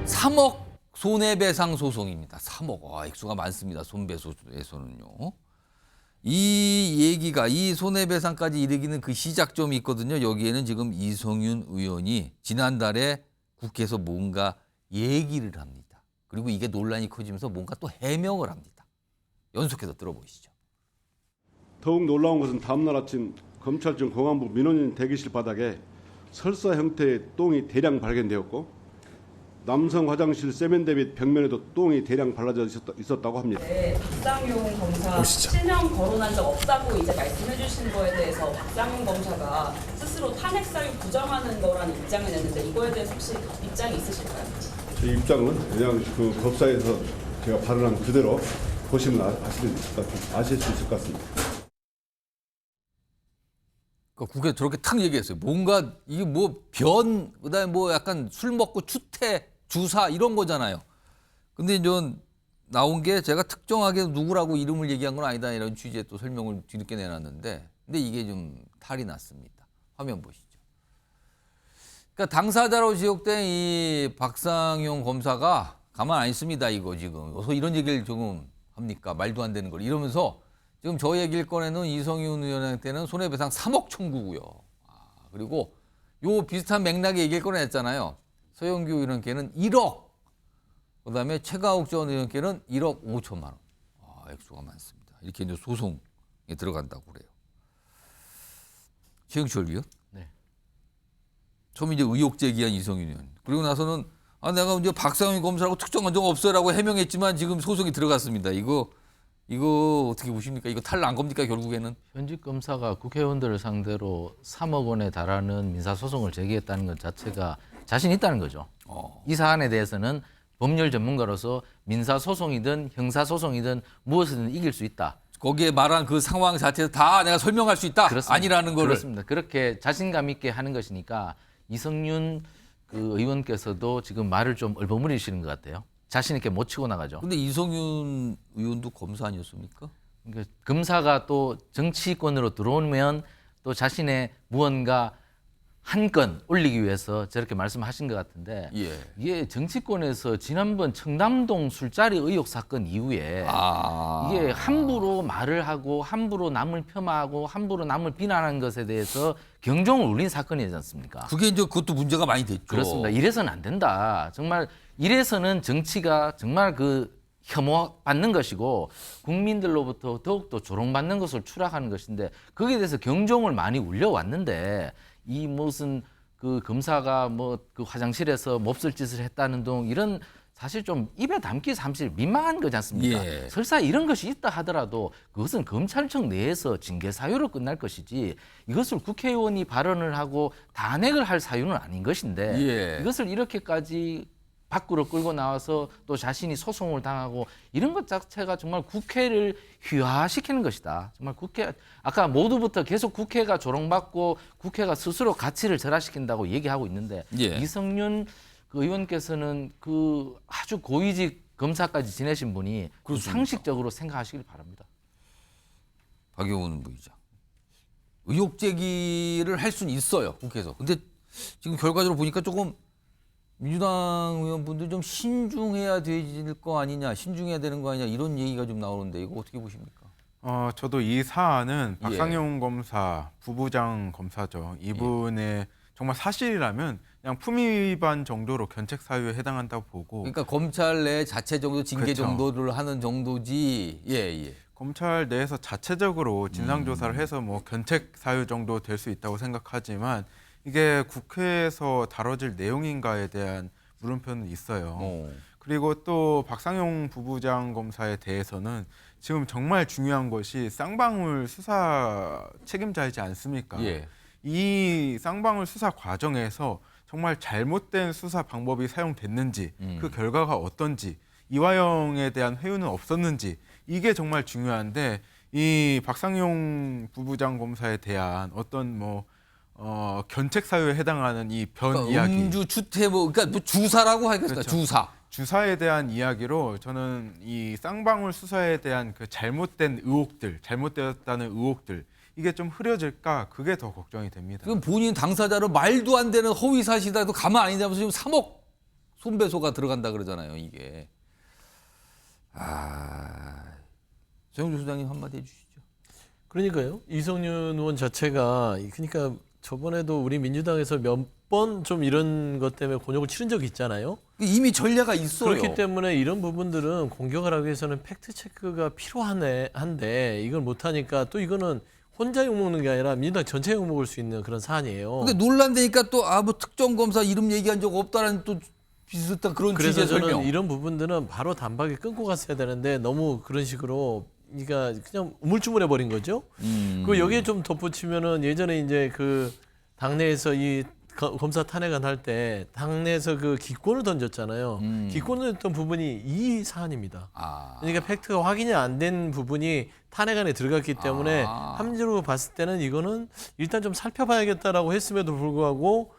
3억 손해배상 소송입니다. 3억. 액수가 많습니다. 손배소에서는요. 이 얘기가 이 손해배상까지 이르기는 그 시작점이 있거든요. 여기에는 지금 이성윤 의원이 지난달에 국회에서 뭔가 얘기를 합니다. 그리고 이게 논란이 커지면서 뭔가 또 해명을 합니다. 연속해서 들어보시죠. 더욱 놀라운 것은 다음날 아침 검찰청 공안부 민원인 대기실 바닥에 설사 형태의 똥이 대량 발견되었고 남성 화장실 세면대 및 벽면에도 똥이 대량 발라져 있었다고 합니다. 네, 박상용 검사 실명 거론한 적 없다고 이제 말씀해 주신 거에 대해서 박상용 검사가 스스로 탄핵 사유 부정하는 거라는 입장을 냈는데 이거에 대해서 혹시 입장이 있으실까요? 제 입장은 그냥 그 법사에서 제가 발언한 그대로 보시면 아실 수 있을 것 같습니다. 그러니까 국회 저렇게 탁 얘기했어요. 뭔가 이게 뭐 그다음에 뭐 약간 술 먹고 추태, 주사 이런 거잖아요. 근데 이제 나온 게 제가 특정하게 누구라고 이름을 얘기한 건 아니다 이런 취지의 또 설명을 뒤늦게 내놨는데 근데 이게 좀 탈이 났습니다. 화면 보시죠. 그러니까 당사자로 지목된 이 박상용 검사가 가만 안 있습니다. 이거 지금 어서 이런 얘기를 조금 합니까? 말도 안 되는 걸 이러면서 지금 저 얘기를 꺼내는 이성윤 의원한테는 손해배상 3억 청구고요. 그리고 요 비슷한 맥락의 얘기를 꺼냈잖아요. 서영교 의원께는 1억, 그다음에 최가욱 전 의원께는 1억 5천만 원. 액수가 많습니다. 이렇게 이제 소송에 들어간다고 그래요. 최영철 위원. 네. 처음 이제 의혹 제기한 이성윤 의원. 그리고 나서는 내가 이제 박상용 검사라고 특정한 적 없어라고 해명했지만 지금 소송이 들어갔습니다. 이거 어떻게 보십니까? 이거 탈 난 겁니까 결국에는? 현직 검사가 국회의원들을 상대로 3억 원에 달하는 민사소송을 제기했다는 것 자체가 자신 있다는 거죠. 이 사안에 대해서는 법률 전문가로서 민사소송이든 형사소송이든 무엇이든 이길 수 있다. 거기에 말한 그 상황 자체에서 다 내가 설명할 수 있다. 그렇습니다. 아니라는 거를. 그렇습니다. 그렇게 자신감 있게 하는 것이니까 이성윤 그 의원께서도 지금 말을 좀 얼버무리시는 것 같아요. 자신 있게 못 치고 나가죠. 근데 이성윤 의원도 검사 아니었습니까? 그러니까 검사가 또 정치권으로 들어오면 또 자신의 무언가 한 건 올리기 위해서 저렇게 말씀하신 것 같은데 예. 이게 정치권에서 지난번 청담동 술자리 의혹 사건 이후에 이게 함부로 말을 하고 함부로 남을 폄하하고 함부로 남을 비난하는 것에 대해서 경종을 울린 사건이지 않습니까? 그게 이제 그것도 문제가 많이 됐죠. 그렇습니다. 이래서는 안 된다. 정말 이래서는 정치가 정말 그 혐오받는 것이고 국민들로부터 더욱더 조롱받는 것을 추락하는 것인데 거기에 대해서 경종을 많이 울려왔는데 이 무슨 그 검사가 뭐 그 화장실에서 몹쓸 짓을 했다는 등 이런 사실 좀 입에 담기 사실 민망한 거지 않습니까? 예. 설사 이런 것이 있다 하더라도 그것은 검찰청 내에서 징계 사유로 끝날 것이지 이것을 국회의원이 발언을 하고 단핵을 할 사유는 아닌 것인데 예. 이것을 이렇게까지 밖으로 끌고 나와서 또 자신이 소송을 당하고 이런 것 자체가 정말 국회를 휘화시키는 것이다. 정말 국회 아까 모두부터 계속 국회가 조롱받고 국회가 스스로 가치를 절하시킨다고 얘기하고 있는데 예. 이성윤 그 의원께서는 그 아주 고위직 검사까지 지내신 분이 그렇습니까? 상식적으로 생각하시길 바랍니다. 박용훈 부의장. 의혹 제기를 할 수는 있어요. 국회에서. 근데 지금 결과적으로 보니까 조금 민주당 의원분들 좀 신중해야 될 거 아니냐, 신중해야 되는 거 아니냐 이런 얘기가 좀 나오는데 이거 어떻게 보십니까? 저도 이 사안은 박상용 검사, 부부장 검사죠. 이분의 정말 사실이라면 그냥 품위 위반 정도로 견책 사유에 해당한다고 보고. 그러니까 검찰 내 자체 정도 징계 그렇죠. 정도를 하는 정도지. 예. 검찰 내에서 자체적으로 진상 조사를 해서 뭐 견책 사유 정도 될 수 있다고 생각하지만 이게 국회에서 다뤄질 내용인가에 대한 물음표는 있어요. 그리고 또 박상용 부부장 검사에 대해서는 지금 정말 중요한 것이 쌍방울 수사 책임자이지 않습니까? 예. 이 쌍방울 수사 과정에서 정말 잘못된 수사 방법이 사용됐는지 그 결과가 어떤지 이화영에 대한 회유는 없었는지 이게 정말 중요한데 이 박상용 부부장 검사에 대한 어떤 견책 사유에 해당하는 이 변 그러니까 이야기. 음주 추태 그러니까 뭐 주사라고 하겠다. 그렇죠. 주사. 주사에 대한 이야기로 저는 이 쌍방울 수사에 대한 그 잘못된 의혹들, 잘못되었다는 의혹들 이게 좀 흐려질까 그게 더 걱정이 됩니다. 지금 본인 당사자로 말도 안 되는 허위 사실이라도 가만 안 있냐면서 지금 3억 손배소가 들어간다 그러잖아요. 이게. 정영주 소장님 한마디 해주시죠. 그러니까요. 이성윤 의원 자체가 그러니까 저번에도 우리 민주당에서 몇 번 좀 이런 것 때문에 곤욕을 치른 적이 있잖아요. 이미 전례가 있어요. 그렇기 때문에 이런 부분들은 공격을 하기 위해서는 팩트 체크가 한데 이걸 못하니까 또 이거는 혼자 욕먹는 게 아니라 민주당 전체 욕먹을 수 있는 그런 사안이에요. 근데 논란되니까 또 뭐 특정 검사 이름 얘기한 적 없다라는 또 비슷한 그런 그래서 취지의 저는 설명. 이런 부분들은 바로 단박에 끊고 갔어야 되는데 너무 그런 식으로 그러니까 그냥 우물쭈물해 버린 거죠. 그 여기에 좀 덧붙이면은 예전에 이제 그 당내에서 이 검사 탄핵안 할 때 당내에서 그 기권을 던졌잖아요. 기권을 던졌던 부분이 이 사안입니다. 그러니까 팩트가 확인이 안 된 부분이 탄핵안에 들어갔기 때문에 합리적으로 봤을 때는 이거는 일단 좀 살펴봐야겠다라고 했음에도 불구하고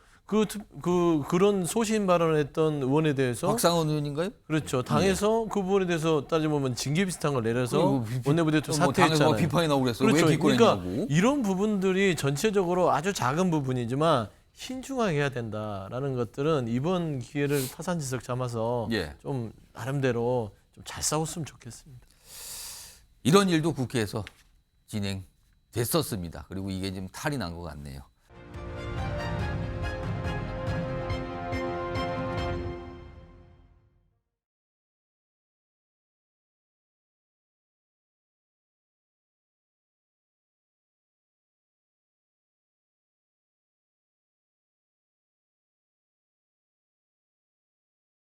그런 소신 발언을 했던 의원에 대해서 박상원 의원인가요? 그렇죠. 당에서 그 부분에 대해서 따지면 징계 비슷한 걸 내려서 그리고 원내부대표 뭐 당에서 사퇴했잖아요. 뭐 비판이 나오고 그랬어요. 그렇죠. 왜 기권했냐고. 그러니까 이런 부분들이 전체적으로 아주 작은 부분이지만 신중하게 해야 된다라는 것들은 이번 기회를 타산지석 삼아서 예. 좀 나름대로 좀 잘 싸웠으면 좋겠습니다. 이런 일도 국회에서 진행됐었습니다. 그리고 이게 지금 탈이 난 것 같네요.